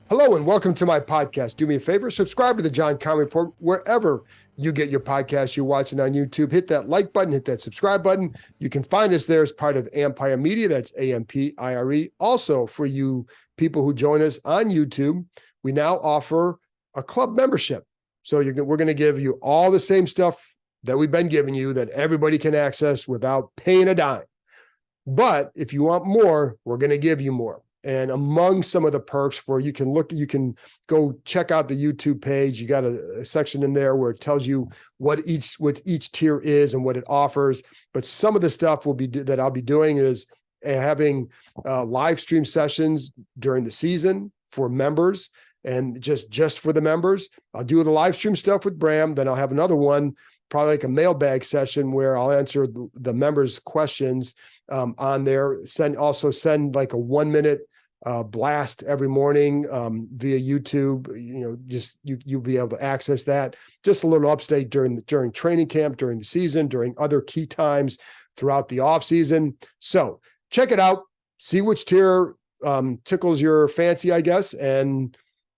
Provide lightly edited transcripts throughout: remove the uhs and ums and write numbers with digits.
Hello and welcome to my podcast. Do me a favor, subscribe to the John Keim Report wherever you get your podcast. You're watching on YouTube. Hit that like button, hit that subscribe button. You can find us there as part of Ampire Media. That's AMPIRE. Also, for you people who join us on YouTube, we now offer a club membership. So we're going to give you all the same stuff that we've been giving you that everybody can access without paying a dime. But if you want more, we're going to give you more. And among some of the perks you can go check out the YouTube page. You got a section in there where it tells you what each tier is and what it offers. But some of the stuff that I'll be doing is having live stream sessions during the season for members and just for the members. I'll do the live stream stuff with Bram. Then I'll have another one, probably like a mailbag session where I'll answer the members' questions on there. Send like a 1 minute blast every morning via YouTube. You'll be able to access that. Just a little update during training camp, during the season, during other key times throughout the off season. So check it out. See which tier tickles your fancy, I guess, and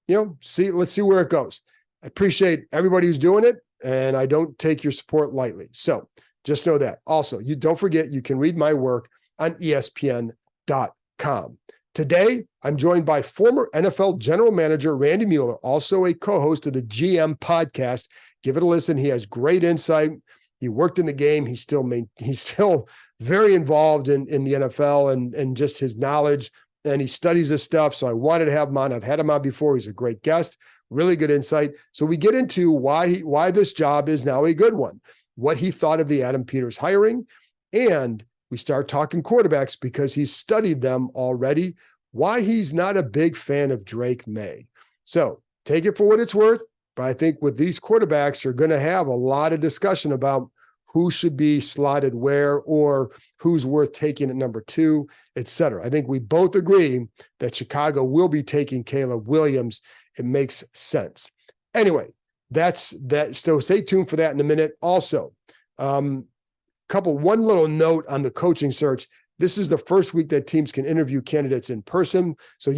let's see where it goes. I appreciate everybody who's doing it, and I don't take your support lightly. So just know that. Also, you don't forget you can read my work on ESPN.com. Today, I'm joined by former NFL general manager Randy Mueller, also a co-host of the GM podcast. Give it a listen. He has great insight. He worked in the game. He's still very involved in the NFL and just his knowledge, and he studies this stuff. So I wanted to have him on. I've had him on before. He's a great guest, really good insight. So we get into why this job is now a good one, what he thought of the Adam Peters hiring, and we start talking quarterbacks because he's studied them already, why he's not a big fan of Drake May. So take it for what it's worth. But I think with these quarterbacks, you're going to have a lot of discussion about who should be slotted where or who's worth taking at number 2, et cetera. I think we both agree that Chicago will be taking Caleb Williams. It makes sense. Anyway, that's that. So stay tuned for that in a minute. Also, one little note on the coaching search. This is the first week that teams can interview candidates in person. So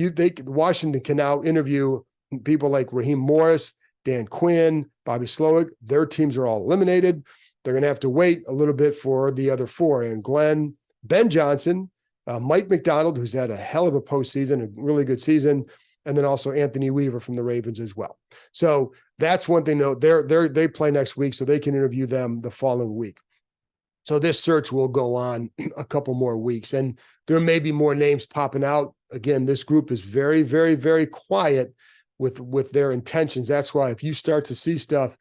Washington can now interview people like Raheem Morris, Dan Quinn, Bobby Slowick. Their teams are all eliminated. They're going to have to wait a little bit for the other 4, and Glenn, Ben Johnson, Mike McDonald, who's had a hell of a postseason, a really good season, and then also Anthony Weaver from the Ravens as well. So that's one thing. They play next week, so they can interview them the following week. So this search will go on a couple more weeks, and there may be more names popping out. Again, this group is very, very, very quiet with their intentions. That's why if you start to see stuff,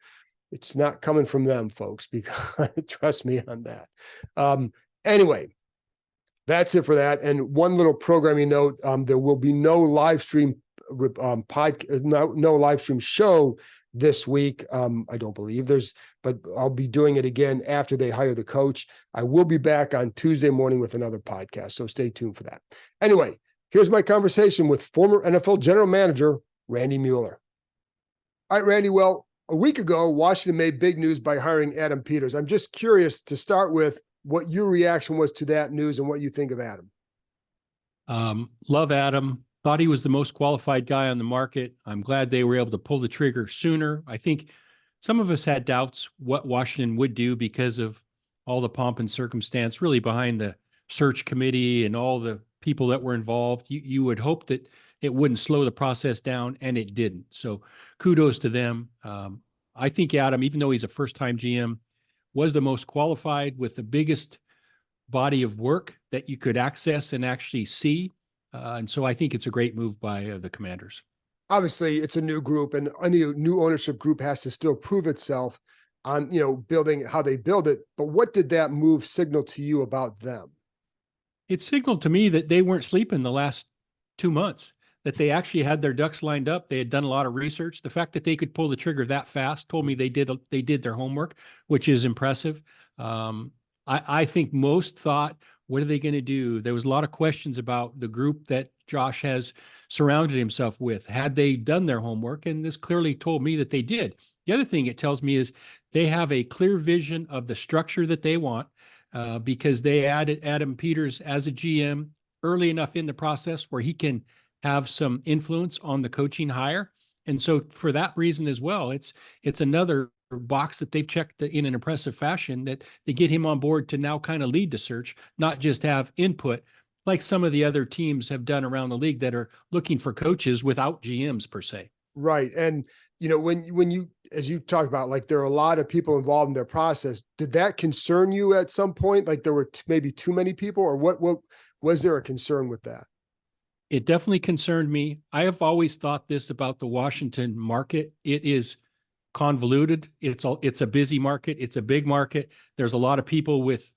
it's not coming from them, folks, because trust me on that. Anyway, that's it for that. And one little programming note: there will be no live stream no live stream show this week. I don't believe but I'll be doing it again after they hire the coach. I will be back on Tuesday morning with another podcast, so stay tuned for that. Anyway, here's my conversation with former NFL general manager Randy Mueller. All right, Randy. Well, a week ago, Washington made big news by hiring Adam Peters. I'm just curious to start with what your reaction was to that news and what you think of Adam. Love Adam. Thought he was the most qualified guy on the market. I'm glad they were able to pull the trigger sooner. I think some of us had doubts what Washington would do because of all the pomp and circumstance really behind the search committee and all the people that were involved. You would hope that it wouldn't slow the process down, and it didn't. So kudos to them. I think Adam, even though he's a first-time GM, was the most qualified with the biggest body of work that you could access and actually see. And so I think it's a great move by the Commanders. Obviously, it's a new group, and any new ownership group has to still prove itself on, building how they build it. But what did that move signal to you about them? It signaled to me that they weren't sleeping the last 2 months, that they actually had their ducks lined up. They had done a lot of research. The fact that they could pull the trigger that fast told me they did their homework, which is impressive. I think most thought, what are they going to do? There was a lot of questions about the group that Josh has surrounded himself with. Had they done their homework? And this clearly told me that they did. The other thing it tells me is they have a clear vision of the structure that they want because they added Adam Peters as a GM early enough in the process where he can have some influence on the coaching hire. And so for that reason as well, it's another box that they've checked in an impressive fashion, that they get him on board to now kind of lead the search, not just have input like some of the other teams have done around the league that are looking for coaches without GMs per se. Right. And, when you, as you talk about, like there are a lot of people involved in their process, did that concern you at some point? Like there were maybe too many people, or what was there a concern with that? It definitely concerned me. I have always thought this about the Washington market. It is convoluted. It's a busy market. It's a big market. There's a lot of people with,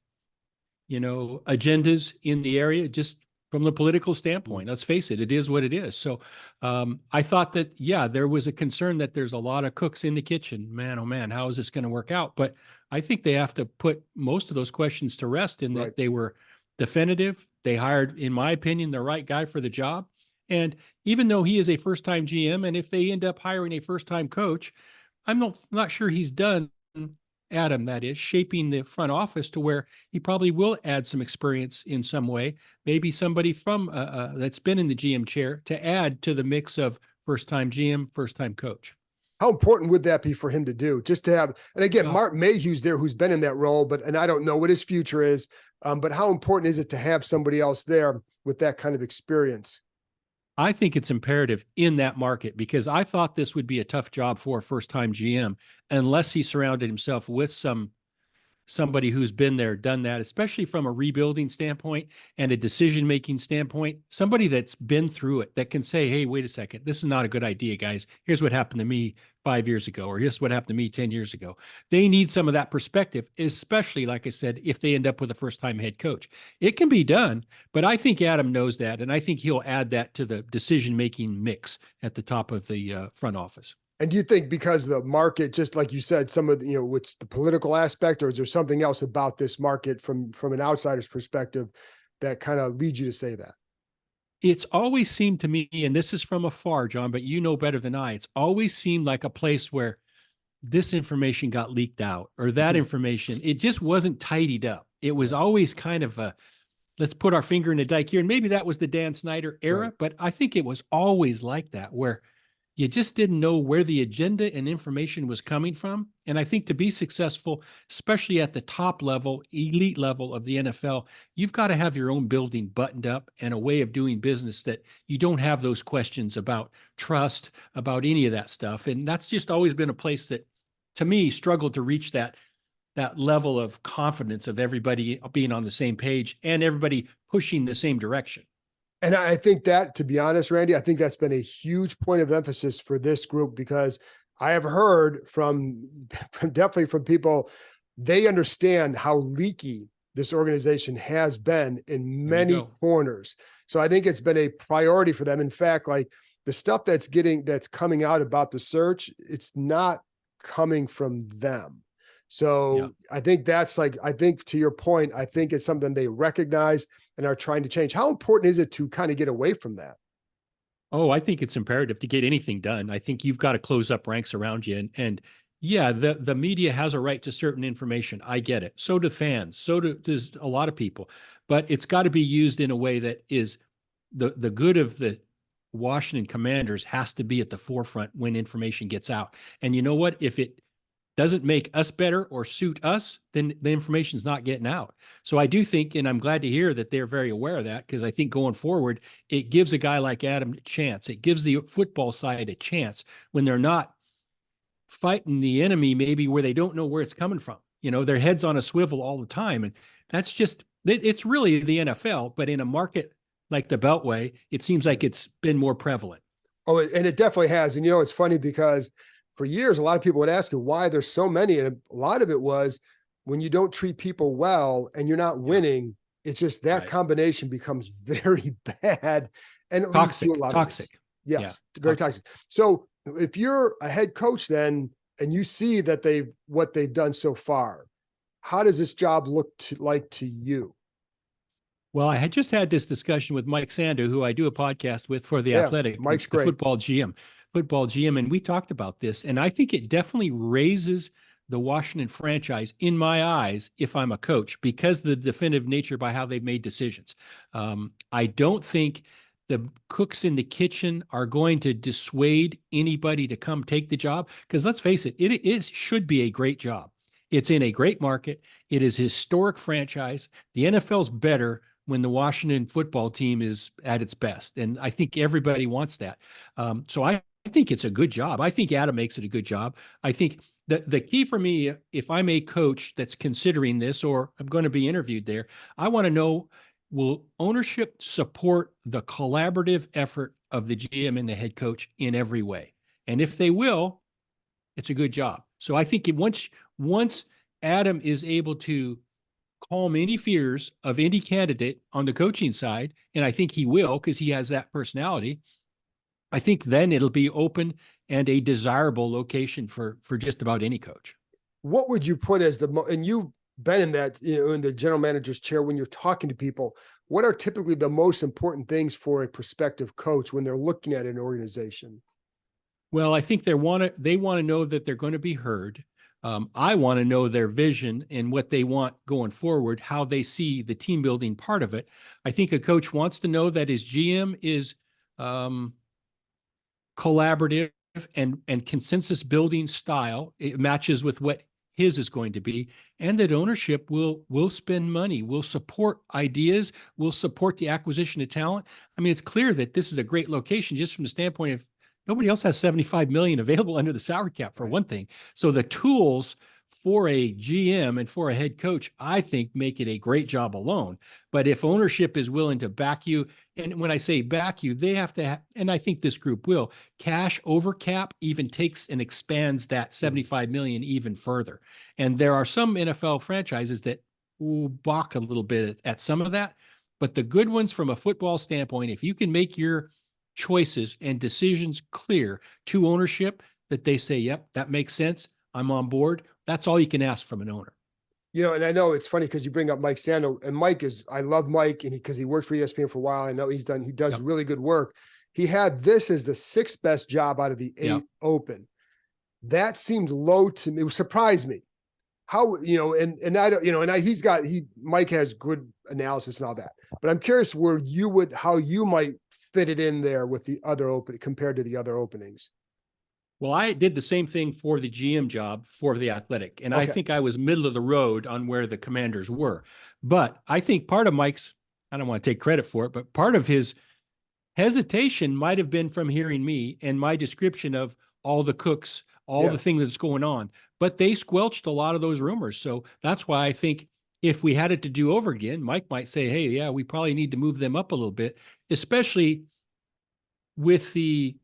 agendas in the area, just from the political standpoint. Let's face it, it is what it is. So I thought that, yeah, there was a concern that there's a lot of cooks in the kitchen. Man, oh man, how is this going to work out? But I think they have to put most of those questions to rest in that Right. they were definitive. They hired, in my opinion, the right guy for the job. And even though he is a first-time GM, and if they end up hiring a first-time coach, I'm not sure he's done, Adam, that is, shaping the front office to where he probably will add some experience in some way, maybe somebody from that's been in the GM chair to add to the mix of first-time GM, first-time coach. How important would that be for him to do, just to have, and again, Well, Mark Mayhew's there, who's been in that role, and I don't know what his future is. But how important is it to have somebody else there with that kind of experience? I think it's imperative in that market, because I thought this would be a tough job for a first-time GM unless he surrounded himself with somebody who's been there, done that, especially from a rebuilding standpoint and a decision-making standpoint, somebody that's been through it, that can say, hey, wait a second, this is not a good idea, guys. Here's what happened to me 5 years ago, or here's what happened to me 10 years ago. They need some of that perspective, especially, like I said, if they end up with a first-time head coach. It can be done, but I think Adam knows that, and I think he'll add that to the decision-making mix at the top of the front office. And do you think because the market, just like you said, some of the, what's the political aspect, or is there something else about this market from an outsider's perspective that kind of leads you to say that? It's always seemed to me, and this is from afar, John, but you know better than I, it's always seemed like a place where this information got leaked out, or that information, it just wasn't tidied up. It was always kind of a, let's put our finger in the dike here. And maybe that was the Dan Snyder era, Right. but I think it was always like that, where you just didn't know where the agenda and information was coming from. And I think to be successful, especially at the top level, elite level of the NFL, you've got to have your own building buttoned up and a way of doing business that you don't have those questions about trust, about any of that stuff. And that's just always been a place that, to me, struggled to reach that level of confidence of everybody being on the same page and everybody pushing the same direction. And I think that, to be honest, Randy, I think that's been a huge point of emphasis for this group, because I have heard from definitely from people, they understand how leaky this organization has been in many corners. So I think it's been a priority for them. In fact, like the stuff that's coming out about the search, it's not coming from them. So I think I think to your point, I think it's something they recognize and are trying to change. How important is it to kind of get away from that? Oh, I think it's imperative to get anything done. I think you've got to close up ranks around you. And yeah, the media has a right to certain information. I get it. So do fans. Does a lot of people. But it's got to be used in a way that is the good of the Washington Commanders has to be at the forefront when information gets out. And you know what? If it doesn't make us better or suit us, then the information is not getting out. So I do think, and I'm glad to hear that they're very aware of that, because I think going forward, it gives a guy like Adam a chance. It gives the football side a chance when they're not fighting the enemy, maybe where they don't know where it's coming from. Their head's on a swivel all the time. And that's just, it's really the NFL, but in a market like the Beltway, it seems like it's been more prevalent. Oh, and it definitely has. And it's funny because for years, a lot of people would ask you why there's so many. And a lot of it was when you don't treat people well and you're not winning, it's just that combination becomes very bad. And it leads to a lot toxic. Of yes, very toxic. So if you're a head coach then, and you see that what they've done so far, how does this job look like to you? Well, I had just had this discussion with Mike Sando, who I do a podcast with for The Athletic. Mike's the great. Football GM. And we talked about this. And I think it definitely raises the Washington franchise in my eyes if I'm a coach, because of the definitive nature by how they've made decisions. I don't think the cooks in the kitchen are going to dissuade anybody to come take the job? Because let's face it, it should be a great job. It's in a great market. It is a historic franchise. The NFL's better when the Washington football team is at its best. And I think everybody wants that. So I think it's a good job. I think Adam makes it a good job. I think the key for me, if I'm a coach that's considering this or I'm going to be interviewed there, I want to know, will ownership support the collaborative effort of the GM and the head coach in every way? And if they will, it's a good job. So I think once Adam is able to calm any fears of any candidate on the coaching side, and I think he will because he has that personality, I think then it'll be open and a desirable location for just about any coach. What would you put as and you've been in that, in the general manager's chair when you're talking to people, what are typically the most important things for a prospective coach when they're looking at an organization? Well, I think they want to know that they're going to be heard. I want to know their vision and what they want going forward, how they see the team building part of it. I think a coach wants to know that his GM is collaborative and consensus building style. It matches with what his is going to be, and that ownership will spend money, will support ideas, will support the acquisition of talent. I mean, it's clear that this is a great location just from the standpoint of nobody else has 75 million available under the salary cap for one thing. So the tools for a GM and for a head coach, I think, make it a great job alone. But if ownership is willing to back you, and when I say back you, they have to, and I think this group will, cash over cap even takes and expands that 75 million even further. And there are some NFL franchises that will balk a little bit at some of that. But the good ones from a football standpoint, if you can make your choices and decisions clear to ownership that they say, yep, that makes sense, I'm on board, that's all you can ask from an owner. And I know it's funny because you bring up Mike Sandel, and I love Mike, and because he worked for ESPN for a while. I know he does really good work. He had this as the sixth best job out of the 8 open. That seemed low to me. It surprised me. How, and I don't, Mike has good analysis and all that, but I'm curious how you might fit it in there with the other open compared to the other openings. Well, I did the same thing for the GM job for the Athletic, and I think I was middle of the road on where the Commanders were. But I think part of Mike's, I don't want to take credit for it, but part of his hesitation might have been from hearing me and my description of all the cooks, the thing that's going on. But they squelched a lot of those rumors. So that's why I think if we had it to do over again, Mike might say, hey, yeah, we probably need to move them up a little bit, especially with the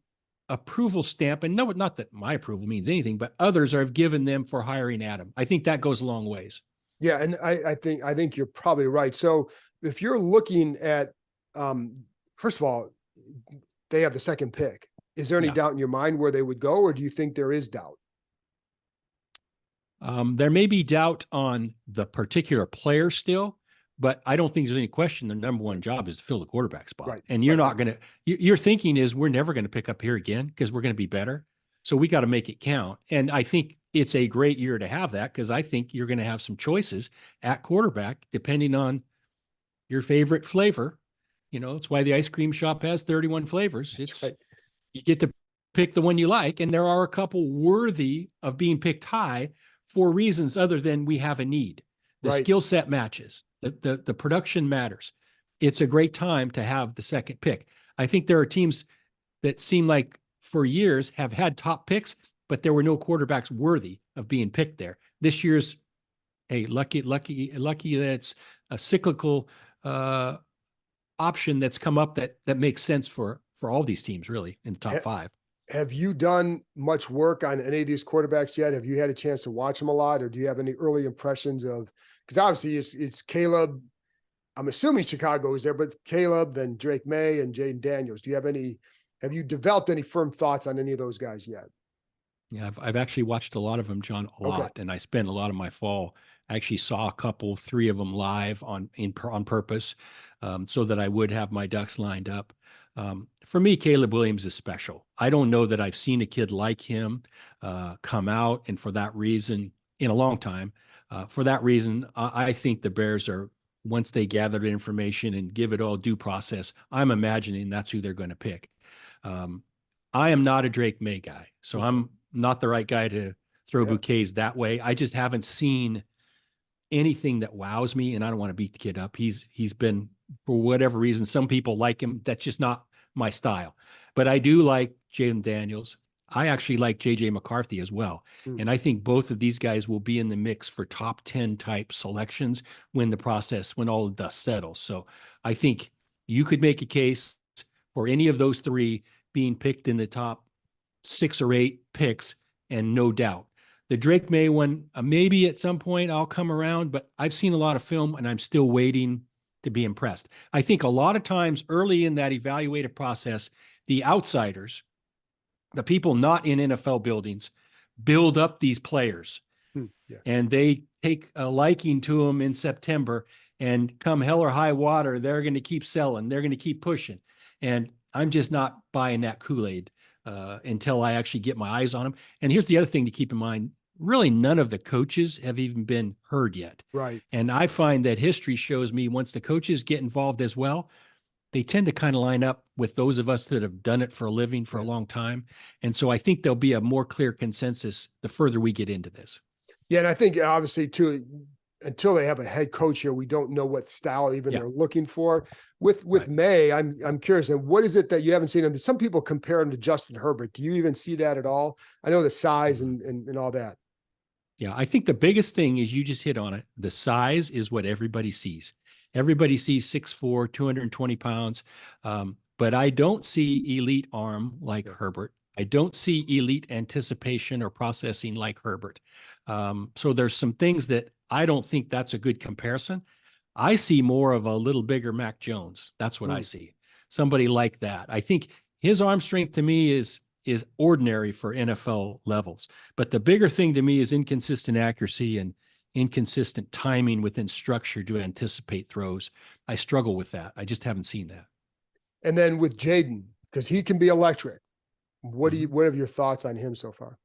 approval stamp. And no, not that my approval means anything, but others have given them for hiring Adam. I think that goes a long ways. Yeah. And I think you're probably right. So if you're looking at, first of all, they have the second pick. Is there any doubt in your mind where they would go, or do you think there is doubt? There may be doubt on the particular player still, but I don't think there's any question the number one job is to fill the quarterback spot. Right. And you're not going to, your thinking is we're never going to pick up here again because we're going to be better. So we got to make it count. And I think it's a great year to have that because I think you're going to have some choices at quarterback depending on your favorite flavor. It's why the ice cream shop has 31 flavors. It's right. You get to pick the one you like. And there are a couple worthy of being picked high for reasons other than we have a need. The skill set matches. The production matters. It's a great time to have the second pick. I think there are teams that seem like for years have had top picks, but there were no quarterbacks worthy of being picked there. This year's, hey, lucky that it's a cyclical option that's come up that makes sense for all these teams really in the top 5. Have you done much work on any of these quarterbacks yet? Have you had a chance to watch them a lot, or do you have any early impressions of? Because obviously it's Caleb. I'm assuming Chicago is there, but Caleb, then Drake May and Jaden Daniels. Have you developed any firm thoughts on any of those guys yet? Yeah, I've actually watched a lot of them, John, a lot. And I spent a lot of my fall. I actually saw 3 of them live on purpose so that I would have my ducks lined up. For me, Caleb Williams is special. I don't know that I've seen a kid like him come out. And for that reason, in a long time, for that reason, I think the Bears are once they gather the information and give it all due process, I'm imagining that's who they're going to pick. I am not a Drake May guy, so I'm not the right guy to throw bouquets that way. I just haven't seen anything that wows me, and I don't want to beat the kid up. He's been, for whatever reason, some people like him. That's just not my style. But I do like Jalen Daniels. I actually like JJ McCarthy as well. And I think both of these guys will be in the mix for top 10 type selections when all the dust settles. So I think you could make a case for any of those three being picked in the top 6 or 8 picks, and no doubt. The Drake May one, maybe at some point I'll come around, but I've seen a lot of film and I'm still waiting to be impressed. I think a lot of times early in that evaluative process, the outsiders, the people not in NFL buildings, build up these players and they take a liking to them in September, and come hell or high water, they're going to keep selling. They're going to keep pushing. And I'm just not buying that Kool-Aid until I actually get my eyes on them. And here's the other thing to keep in mind. Really, none of the coaches have even been heard yet. Right. And I find that history shows me once the coaches get involved as well, they tend to kind of line up with those of us that have done it for a living for a long time. And so I think there'll be a more clear consensus the further we get into this. Yeah. And I think obviously too, until they have a head coach here, we don't know what style even they're looking for. With May, I'm curious. And what is it that you haven't seen him? Some people compare him to Justin Herbert. Do you even see that at all? I know the size and all that. Yeah, I think the biggest thing is you just hit on it. The size is what everybody sees. Everybody sees 6'4", 220 pounds. But I don't see elite arm like Herbert. I don't see elite anticipation or processing like Herbert. So there's some things that I don't think that's a good comparison. I see more of a little bigger Mac Jones. That's what I see. Somebody like that. I think his arm strength to me is ordinary for NFL levels. But the bigger thing to me is inconsistent accuracy and inconsistent timing within structure to anticipate throws. I struggle with that. I just haven't seen that. And then with Jaden, because he can be electric. What have your thoughts on him so far?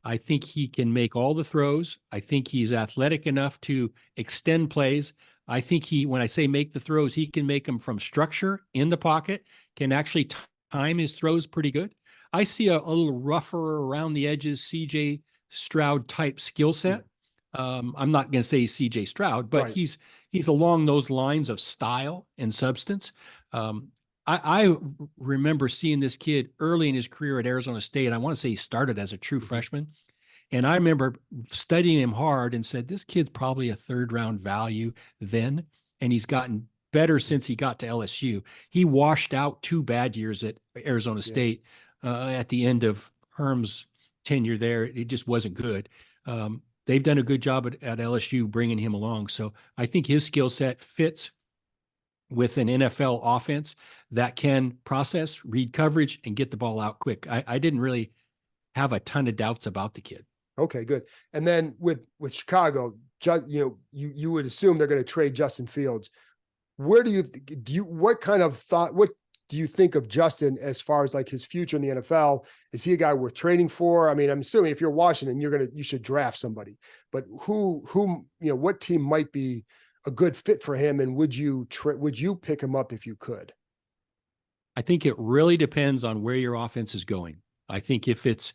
I think he can make all the throws. I think he's athletic enough to extend plays. I think when I say make the throws, he can make them from structure in the pocket, can actually time his throws pretty good. I see a little rougher around the edges, CJ Stroud type skill set. I'm not going to say CJ Stroud, but he's along those lines of style and substance. I remember seeing this kid early in his career at Arizona State. I want to say he started as a true freshman. And I remember studying him hard and said, this kid's probably a 3rd round value then. And he's gotten better since he got to LSU. He washed out 2 bad years at Arizona State at the end of Herm's tenure there. It just wasn't good. They've done a good job at LSU bringing him along. So I think his skill set fits with an NFL offense that can process, read coverage, and get the ball out quick. I didn't really have a ton of doubts about the kid. Okay, good. And then with Chicago, you would assume they're going to trade Justin Fields. Where do what do you think of Justin as far as like his future in the NFL? Is he a guy worth trading for? I mean, I'm assuming if you're Washington, you should draft somebody, but what team might be a good fit for him? And would you pick him up if you could? I think it really depends on where your offense is going. I think if it's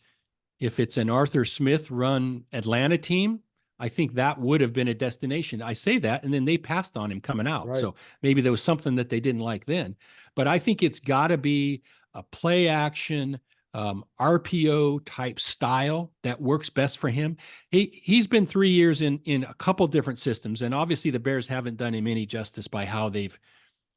an Arthur Smith run Atlanta team, I think that would have been a destination. I say that, and then they passed on him coming out. Right. So maybe there was something that they didn't like then. But I think it's got to be a play action, RPO type style that works best for him. He's been 3 years in a couple different systems, and obviously the Bears haven't done him any justice by how they've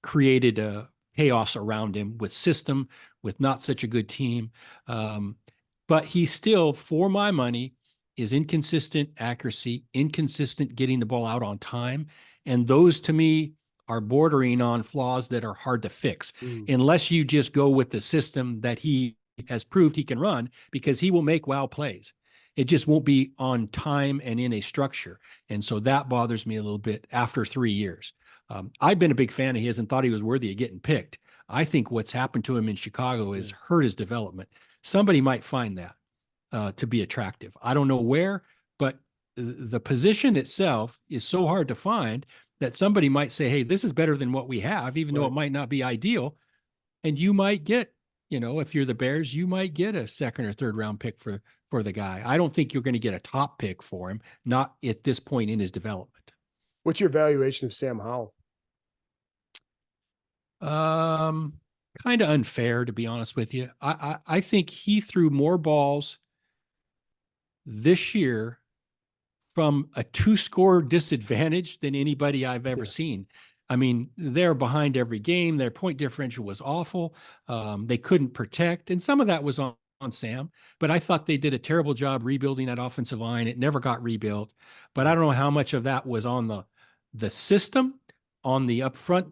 created a chaos around him with system, with not such a good team. But he still, for my money, is inconsistent accuracy, inconsistent getting the ball out on time. And those to me are bordering on flaws that are hard to fix unless you just go with the system that he has proved he can run, because he will make wow plays. It just won't be on time and in a structure. And so that bothers me a little bit after 3 years. I've been a big fan of his and thought he was worthy of getting picked. I think what's happened to him in Chicago has hurt his development. Somebody might find that to be attractive. I don't know where, but the position itself is so hard to find that somebody might say, hey, this is better than what we have, even though it might not be ideal. And you might get, if you're the Bears, you might get a second or third round pick for the guy. I don't think you're going to get a top pick for him, not at this point in his development. What's your evaluation of Sam Howell? Kind of unfair, to be honest with you. I think he threw more balls this year from a 2-score disadvantage than anybody I've ever seen. I mean, they're behind every game. Their point differential was awful. They couldn't protect. And some of that was on Sam, but I thought they did a terrible job rebuilding that offensive line. It never got rebuilt, but I don't know how much of that was on the system, on the upfront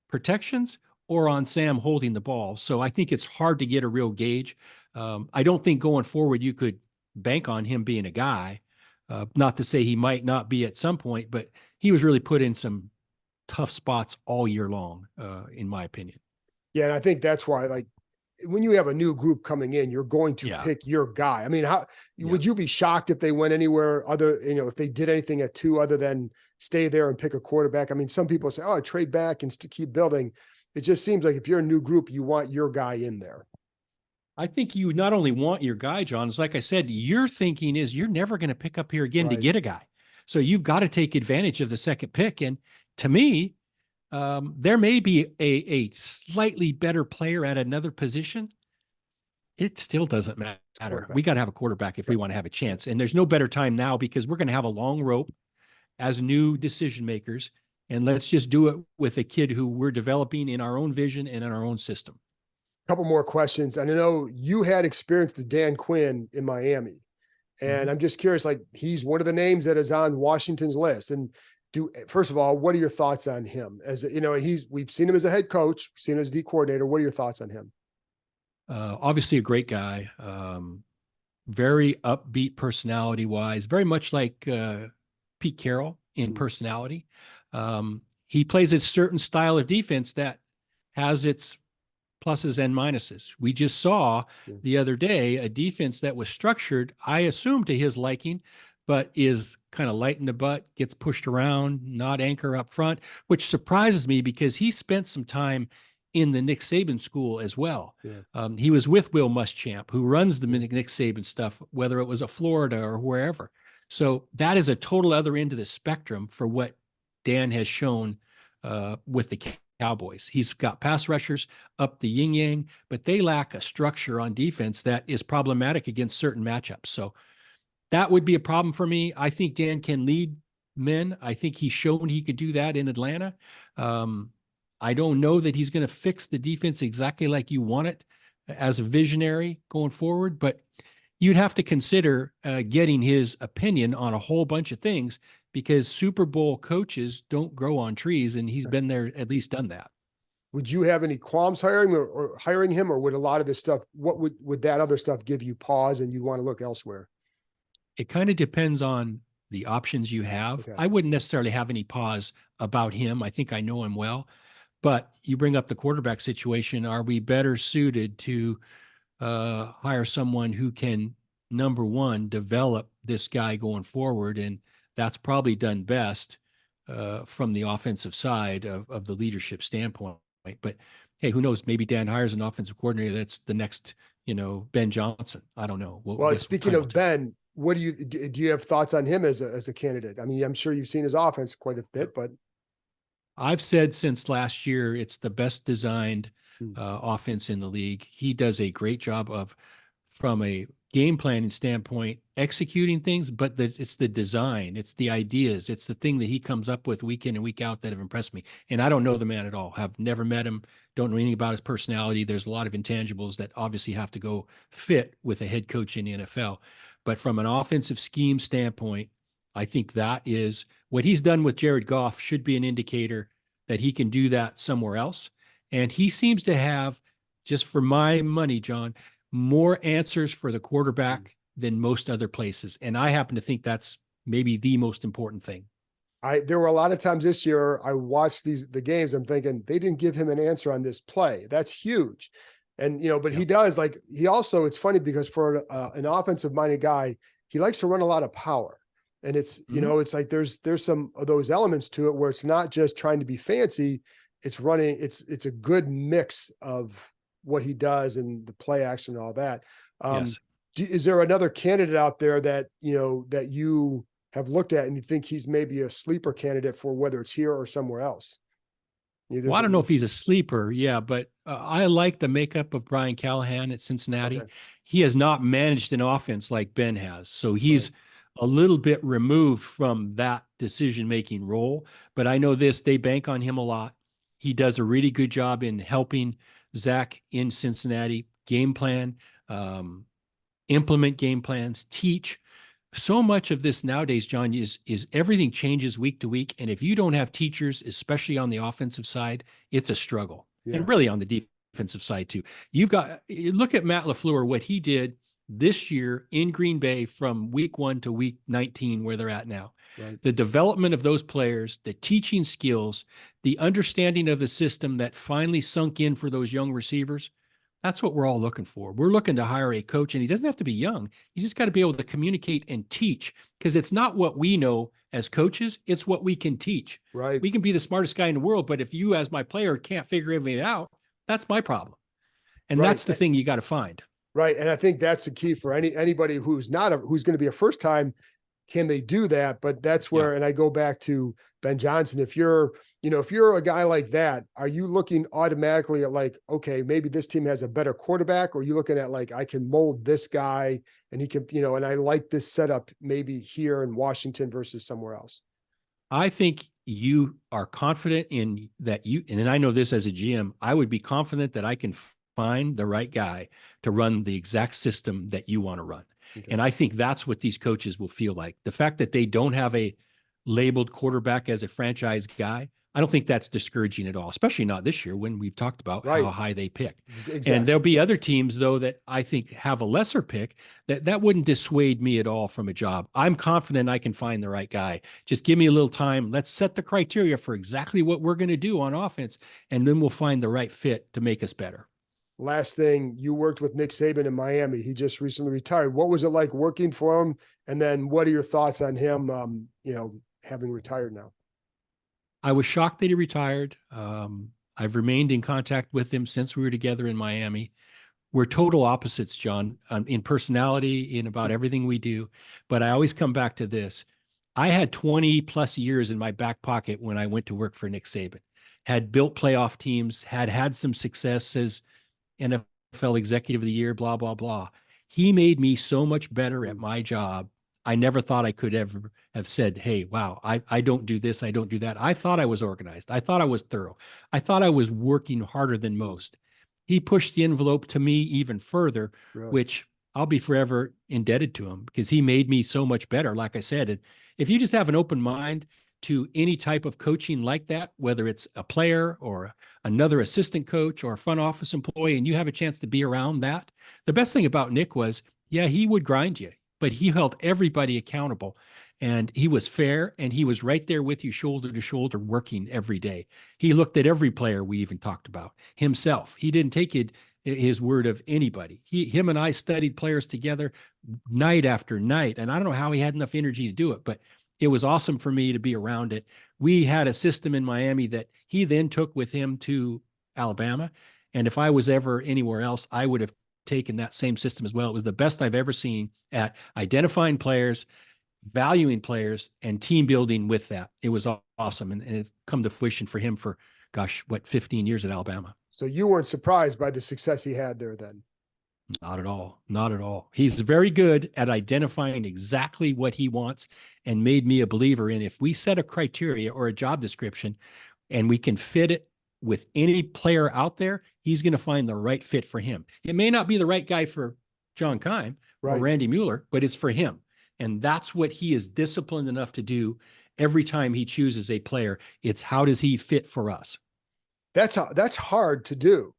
protections, or on Sam holding the ball. So I think it's hard to get a real gauge. I don't think going forward you could bank on him being a guy. Not to say he might not be at some point, but he was really put in some tough spots all year long, in my opinion. Yeah, and I think that's why, like, when you have a new group coming in, you're going to pick your guy. I mean, would you be shocked if they went anywhere other, if they did anything at 2 other than stay there and pick a quarterback? I mean, some people say, oh, trade back and keep building. It just seems like if you're a new group, you want your guy in there. I think you not only want your guy, John, it's like I said, your thinking is you're never going to pick up here again to get a guy. So you've got to take advantage of the second pick. And to me, there may be a slightly better player at another position. It still doesn't matter. We got to have a quarterback if we want to have a chance. And there's no better time now because we're going to have a long rope as new decision makers. And let's just do it with a kid who we're developing in our own vision and in our own system. Couple more questions. And I know you had experience with Dan Quinn in Miami. And I'm just curious, like, he's one of the names that is on Washington's list. And first of all, what are your thoughts on him? As we've seen him as a head coach, we've seen him as a D coordinator. What are your thoughts on him? Obviously a great guy. Very upbeat personality wise, very much like Pete Carroll in personality. He plays a certain style of defense that has its pluses and minuses. We just saw the other day a defense that was structured, I assume to his liking, but is kind of light in the butt, gets pushed around, not anchor up front, which surprises me because he spent some time in the Nick Saban school as well. He was with Will Muschamp, who runs the Nick Saban stuff, whether it was at Florida or wherever. So that is a total other end of the spectrum for what Dan has shown with the Cowboys. He's got pass rushers up the yin yang, but they lack a structure on defense that is problematic against certain matchups. So that would be a problem for me. I think Dan can lead men. I think he's shown he could do that in Atlanta. I don't know that he's going to fix the defense exactly like you want it as a visionary going forward, but you'd have to consider getting his opinion on a whole bunch of things because Super Bowl coaches don't grow on trees, and he's been there, at least done that. Would you have any qualms hiring or hiring him, or would a lot of this stuff, what would that other stuff give you pause and you'd want to look elsewhere? It kind of depends on the options you have. Okay. I wouldn't necessarily have any pause about him. I think I know him well, but you bring up the quarterback situation. Are we better suited to hire someone who can, number one, develop this guy going forward? And that's probably done best from the offensive side of the leadership standpoint. But hey, who knows? Maybe Dan hires an offensive coordinator that's the next, Ben Johnson. I don't know. Well, speaking of Ben, what do you have thoughts on him as a candidate? I mean, I'm sure you've seen his offense quite a bit, but I've said since last year it's the best designed offense in the league. He does a great job of, from a game planning standpoint, executing things, but it's the design, it's the ideas, it's the thing that he comes up with week in and week out that have impressed me. And I don't know the man at all, have never met him, don't know anything about his personality. There's a lot of intangibles that obviously have to go fit with a head coach in the NFL. But from an offensive scheme standpoint, I think that is what he's done with Jared Goff should be an indicator that he can do that somewhere else. And he seems to have, just for my money, John, more answers for the quarterback than most other places. And I happen to think that's maybe the most important thing. There were a lot of times this year I watched the games. I'm thinking they didn't give him an answer on this play. That's huge. And, but he does, like, he also, it's funny because for an offensive minded guy, he likes to run a lot of power. And it's, Mhm. it's like there's some of those elements to it where it's not just trying to be fancy. It's a good mix of what he does and the play action and all that. Um, Yes. is there another candidate out there that, that you have looked at and you think he's maybe a sleeper candidate for whether it's here or somewhere else? Well, There's I don't know if he's a sleeper. Yeah, but I like the makeup of Brian Callahan at okay, Cincinnati. He has not managed an offense like Ben has. So right, he's a little bit removed from that decision-making role. But I know this, they bank on him a lot. He does a really good job in helping Zach in Cincinnati game plan, um, implement game plans, teach. So much of this nowadays, John, is everything changes week to week. And if you don't have teachers, especially on the offensive side, it's a struggle. yeah, And really on the defensive side too. You look at Matt LaFleur, what he did this year in Green Bay from week 1 to week 19, where they're at now. right, The development of those players, the teaching skills, the understanding of the system that finally sunk in for those young receivers. That's what we're all looking for. We're looking to hire a coach, and he doesn't have to be young. He's just got to be able to communicate and teach, because it's not what we know as coaches, it's what we can teach. right, We can be the smartest guy in the world, but if you, as my player, can't figure everything out, that's my problem. And right. that's the thing you got to find. Right. And I think that's the key for anybody who's who's going to be a first time. Can they do that? But that's Yeah. where, and I go back to Ben Johnson. If you're a guy like that, are you looking automatically at like, okay, maybe this team has a better quarterback, or are you looking at like, I can mold this guy and he can, and I like this setup maybe here in Washington versus somewhere else? I think you are confident in that and I know this as a GM, I would be confident that I can find the right guy to run the exact system that you want to run. Okay. And I think that's what these coaches will feel like. The fact that they don't have a labeled quarterback as a franchise guy, I don't think that's discouraging at all, especially not this year when we've talked about Right. how high they pick. Exactly. And there'll be other teams, though, that I think have a lesser pick that wouldn't dissuade me at all from a job. I'm confident I can find the right guy. Just give me a little time. Let's set the criteria for exactly what we're going to do on offense, and then we'll find the right fit to make us better. Last thing, you worked with Nick Saban in Miami. He just recently retired. What was it like working for him? And then what are your thoughts on him, having retired now? I was shocked that he retired. I've remained in contact with him since we were together in Miami. We're total opposites, John, in personality, in about everything we do. But I always come back to this. I had 20 plus years in my back pocket when I went to work for Nick Saban, had built playoff teams, had some success as NFL executive of the year, blah, blah, blah. He made me so much better at my job. I never thought I could ever have said, hey, wow, I don't do this, I don't do that. I thought I was organized. I thought I was thorough. I thought I was working harder than most. He pushed the envelope to me even further, Really? which I'll be forever indebted to him because he made me so much better. Like I said, if you just have an open mind to any type of coaching like that, whether it's a player or another assistant coach or a front office employee, and you have a chance to be around that, the best thing about Nick was, yeah, he would grind you, but he held everybody accountable, and he was fair, and he was right there with you shoulder to shoulder working every day. He looked at every player we even talked about himself. He didn't take his word of anybody. Him and I studied players together night after night, and I don't know how he had enough energy to do it, but it was awesome for me to be around it. We had a system in Miami that he then took with him to Alabama, and if I was ever anywhere else, I would have taken that same system as well. It was the best I've ever seen at identifying players, valuing players, and team building with that. It was awesome. And it's come to fruition for him for, 15 years at Alabama. So you weren't surprised by the success he had there then? Not at all. Not at all. He's very good at identifying exactly what he wants and made me a believer in if we set a criteria or a job description and we can fit it with any player out there, he's going to find the right fit for him. It may not be the right guy for John Keim or Randy Mueller, but it's for him. And that's what he is disciplined enough to do every time he chooses a player. It's how does he fit for us? That's hard to do.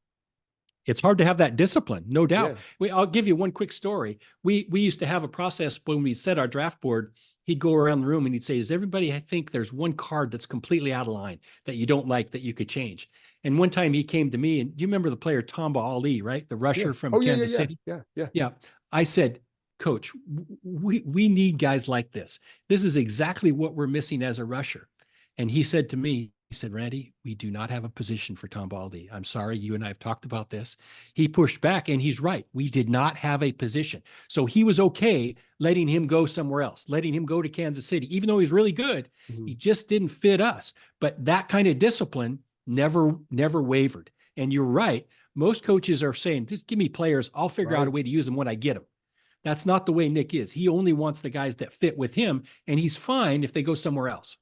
It's hard to have that discipline, no doubt. Yeah. I'll give you one quick story. We used to have a process when we set our draft board. He'd go around the room and he'd say, does everybody think there's one card that's completely out of line that you don't like that you could change? And one time he came to me, and do you remember the player Tamba Ali, right? The rusher from Kansas City? Yeah. Yeah. I said, coach, we need guys like this. This is exactly what we're missing as a rusher. And he said to me, he said, Randy, we do not have a position for Tom Baldy. I'm sorry, you and I have talked about this. He pushed back, and he's right. We did not have a position. So he was okay letting him go somewhere else, letting him go to Kansas City, even though he's really good. Mm-hmm. He just didn't fit us. But that kind of discipline never wavered. And you're right. Most coaches are saying, just give me players. I'll figure out a way to use them when I get them. That's not the way Nick is. He only wants the guys that fit with him, and he's fine if they go somewhere else.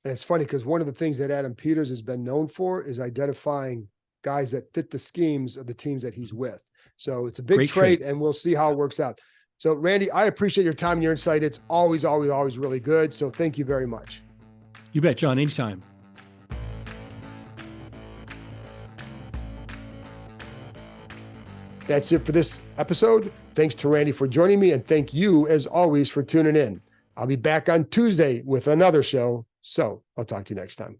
And it's funny because one of the things that Adam Peters has been known for is identifying guys that fit the schemes of the teams that he's with. So it's a big trait, and we'll see how it works out. So Randy, I appreciate your time and your insight. It's always really good. So thank you very much. You bet, John. Anytime. That's it for this episode. Thanks to Randy for joining me, and thank you, as always, for tuning in. I'll be back on Tuesday with another show. So I'll talk to you next time.